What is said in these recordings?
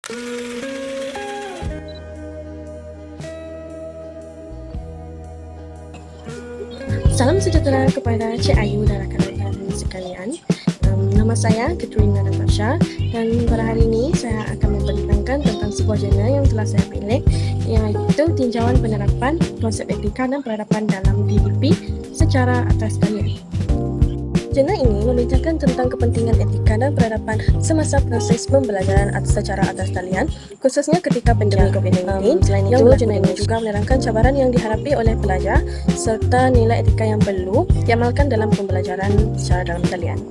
Salam sejahtera kepada Cik Ayu dan rakan-rakan sekalian. Nama saya Katrina Natasha dan pada hari ini saya akan membentangkan tentang sebuah jurnal yang telah saya pilih, iaitu tinjauan penerapan konsep etika dan peradaban dalam PDP secara atas talian. Jurnal ini membincangkan tentang kepentingan etika dan peradaban semasa proses pembelajaran secara atas talian, khususnya ketika pandemik COVID-19. Selain itu, jurnal ini juga menerangkan cabaran yang dihadapi oleh pelajar serta nilai etika yang perlu diamalkan dalam pembelajaran secara dalam talian.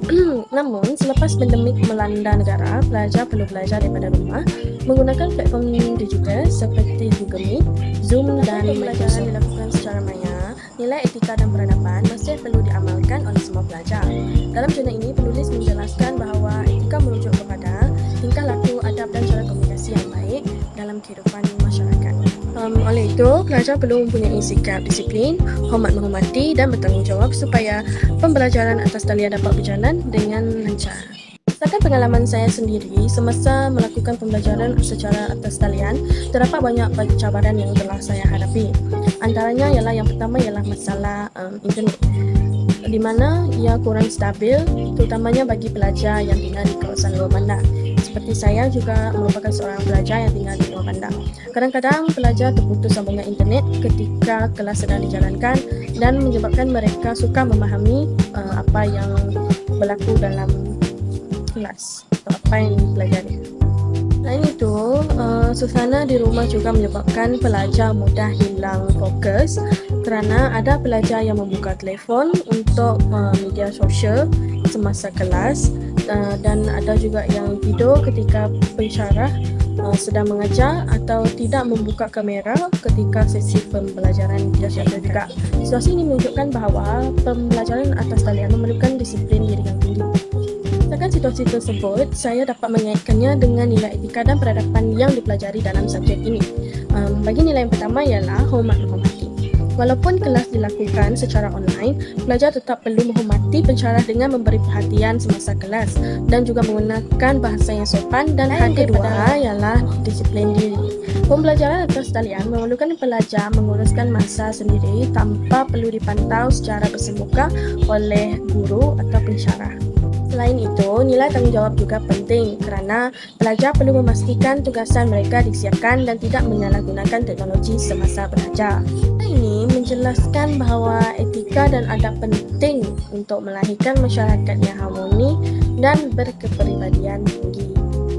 Namun, selepas pandemik melanda negara, pelajar perlu belajar daripada rumah menggunakan platform digital seperti Google Meet, Zoom dan Microsoft. Pembelajaran dilakukan secara maya, nilai etika dan peradaban masih perlu diamalkan oleh semua pelajar. Dalam jurnal ini, penulis menjelaskan bahawa etika merujuk kepada tingkah laku, adab dan cara komunikasi yang baik dalam kehidupan masyarakat. Oleh itu, pelajar perlu mempunyai sikap disiplin, hormat menghormati dan bertanggungjawab supaya pembelajaran atas talian dapat berjalan dengan lancar. Berdasarkan pengalaman saya sendiri, semasa melakukan pembelajaran secara atas talian, terdapat banyak cabaran yang telah saya hadapi. Antaranya yang pertama ialah masalah internet, di mana ia kurang stabil, terutamanya bagi pelajar yang tinggal di kawasan luar bandar. Seperti saya juga merupakan seorang pelajar yang tinggal di luar bandar. Kadang-kadang pelajar terputus sambungan internet ketika kelas sedang dijalankan dan menyebabkan mereka sukar memahami apa yang berlaku dalam kelas atau apa yang dipelajari. Selain itu, suasana di rumah juga menyebabkan pelajar mudah hilang fokus kerana ada pelajar yang membuka telefon untuk media sosial semasa kelas dan ada juga yang tidur ketika pensyarah sedang mengajar atau tidak membuka kamera ketika sesi pembelajaran dilaksanakan juga. Situasi ini menunjukkan bahawa pembelajaran atas talian memerlukan disiplin diri yang tinggi. Berdasarkan situasi tersebut, saya dapat mengaitkannya dengan nilai etika dan peradaban yang dipelajari dalam subjek ini. Bagi nilai yang pertama ialah hormat menghormati. Walaupun kelas dilakukan secara online, pelajar tetap perlu menghormati pensyarah dengan memberi perhatian semasa kelas dan juga menggunakan bahasa yang sopan dan hadir. Kedua ialah disiplin diri. Pembelajaran atas talian memerlukan pelajar menguruskan masa sendiri tanpa perlu dipantau secara bersemuka oleh guru atau pensyarah. Selain itu, nilai tanggungjawab juga penting kerana pelajar perlu memastikan tugasan mereka disiapkan dan tidak menyalahgunakan teknologi semasa belajar. Ini menjelaskan bahawa etika dan adab penting untuk melahirkan masyarakat yang harmoni dan berkepribadian tinggi.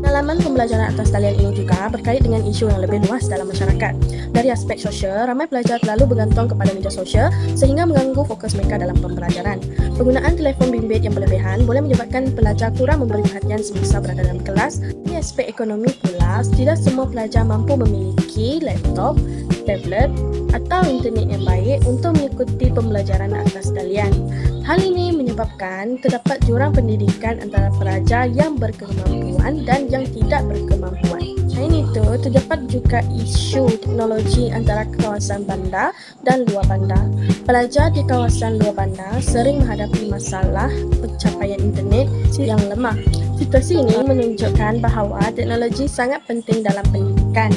Pengalaman pembelajaran atas talian ini juga berkait dengan isu yang lebih luas dalam masyarakat. Dari aspek sosial, ramai pelajar terlalu bergantung kepada media sosial sehingga mengganggu fokus mereka dalam pembelajaran. Penggunaan telefon bimbit yang berlebihan boleh menyebabkan pelajar kurang memberi perhatian semasa berada dalam kelas. Di aspek ekonomi pula, tidak semua pelajar mampu memiliki laptop, tablet atau internet yang baik untuk mengikuti pembelajaran atas talian. Hal ini menyebabkan terdapat jurang pendidikan antara pelajar yang berkemampuan dan yang tidak berkemampuan. Selain itu, terdapat juga isu teknologi antara kawasan bandar dan luar bandar. Pelajar di kawasan luar bandar sering menghadapi masalah pencapaian internet yang lemah. Situasi ini menunjukkan bahawa teknologi sangat penting dalam pendidikan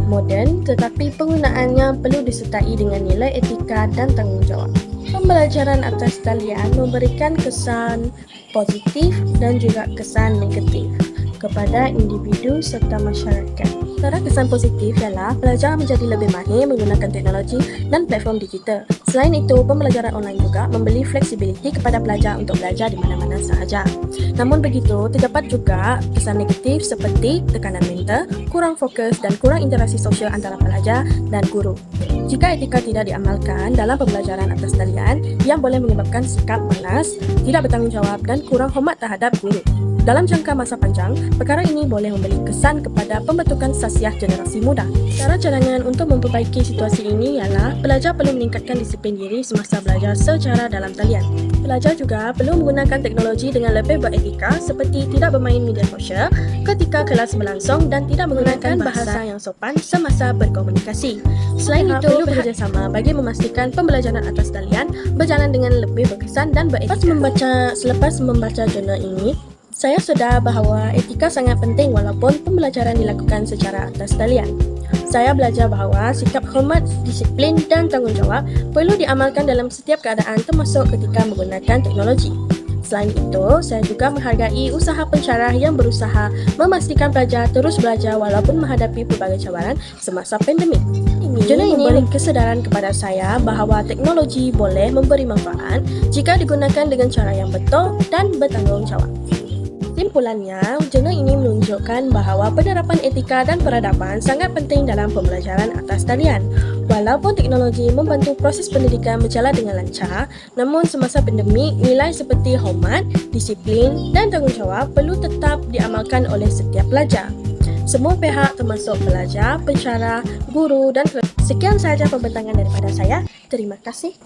moden, tetapi penggunaannya perlu disertai dengan nilai etika dan tanggungjawab. Pembelajaran atas talian memberikan kesan positif dan juga kesan negatif kepada individu serta masyarakat. Antara kesan positif ialah pelajar menjadi lebih mahir menggunakan teknologi dan platform digital. Selain itu, pembelajaran online juga memberi fleksibiliti kepada pelajar untuk belajar di mana-mana sahaja. Namun begitu, terdapat juga kesan negatif seperti tekanan mental, kurang fokus dan kurang interaksi sosial antara pelajar dan guru. Jika etika tidak diamalkan dalam pembelajaran atas talian, yang boleh menyebabkan sikap malas, tidak bertanggungjawab dan kurang hormat terhadap guru. Dalam jangka masa panjang, perkara ini boleh memberi kesan kepada pembentukan sasiah generasi muda. Cara cadangan untuk memperbaiki situasi ini ialah pelajar perlu meningkatkan disiplin diri semasa belajar secara dalam talian. Pelajar juga perlu menggunakan teknologi dengan lebih beretika seperti tidak bermain media sosial ketika kelas berlangsung dan tidak menggunakan bahasa yang sopan semasa berkomunikasi. Selain itu, perlu bekerjasama bagi memastikan pembelajaran atas talian berjalan dengan lebih berkesan dan beretika. Selepas membaca jurnal ini, Saya sedar bahawa etika sangat penting walaupun pembelajaran dilakukan secara atas talian. Saya belajar bahawa sikap hormat, disiplin dan tanggungjawab perlu diamalkan dalam setiap keadaan termasuk ketika menggunakan teknologi. Selain itu, saya juga menghargai usaha pensyarah yang berusaha memastikan pelajar terus belajar walaupun menghadapi pelbagai cabaran semasa pandemik. Jurnal ini memberi kesedaran kepada saya bahawa teknologi boleh memberi manfaat jika digunakan dengan cara yang betul dan bertanggungjawab. Kesimpulannya, jurnal ini menunjukkan bahawa penerapan etika dan peradaban sangat penting dalam pembelajaran atas talian. Walaupun teknologi membantu proses pendidikan berjalan dengan lancar, namun semasa pandemik, nilai seperti hormat, disiplin dan tanggungjawab perlu tetap diamalkan oleh setiap pelajar. Semua pihak termasuk pelajar, pensyarah, guru dan sekian sahaja pembentangan daripada saya. Terima kasih.